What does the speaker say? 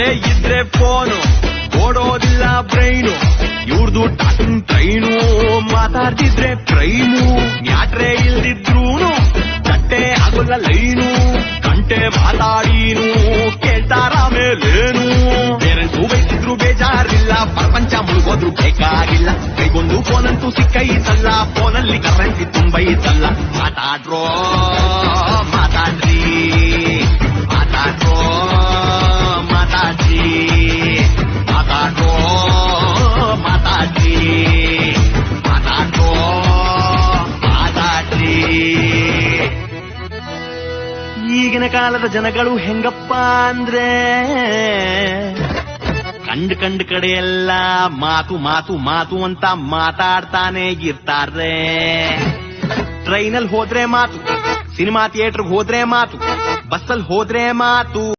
ಇಲ್ಲೇ ಇದ್ರೆ ಫೋನು ಓಡೋದಿಲ್ಲ ಬ್ರೈನು, ಇವ್ರದು ಟಾಕಿಂಗ್ ಟ್ರೈನು, ಮಾತಾಡ್ತಿದ್ರೆ ಕ್ರೈಮು, ಮ್ಯಾಟ್ರೆ ಇಲ್ದಿದ್ರೂನು ಚಟ್ಟೆ ಆಗೋಲ್ಲ ಲೈನು, ಗಂಟೆ ಮಾತಾಡೀನು ಕೇಳ್ತಾರ ಮೇಲೇನು. ಪೇರೆಂಟ್ಸು ಬೈತಿದ್ರು ಬೇಜಾರಿಲ್ಲ, ಪ್ರಪಂಚ ಮುಳುಗೋದ್ರು ಬೇಕಾಗಿಲ್ಲ, ಕೈಗೊಂದು ಫೋನಂತೂ ಸಿಕ್ಕೈತಲ್ಲ, ಫೋನಲ್ಲಿ ಕರೆನ್ಸಿ ತುಂಬೈತಲ್ಲ. ಮಾತಾಡ್ರೋ ಮಾತಾಡ್ರಿ, ಮಾತಾಡ್ರೋ ಮಾತಾಡ್ರಿ, ಮಾತಾಡ್ರೋ ಮಾತಾಡ್ರಿ, ಮಾತಾಡ್ರೋ ಮಾತಾಡ್ರಿ. ಈಗಿನ ಕಾಲದ ಜನಗಳು ಹೆಂಗಪ್ಪ ಅಂದ್ರೆ ಕಂಡ್ ಕಡೆ ಎಲ್ಲ ಮಾತು ಮಾತು ಮಾತು ಅಂತ ಮಾತಾಡ್ತಾನೆ ಇರ್ತಾರೆ. ಟ್ರೈನಲ್ಲಿ ಹೋದ್ರೆ ಮಾತು, ಸಿನಿಮಾ ಥಿಯೇಟರ್ಗೆ ಹೋದ್ರೆ ಮಾತು, ಬಸ್ಸಲ್ಲಿ ಹೋದ್ರೆ ಮಾತು.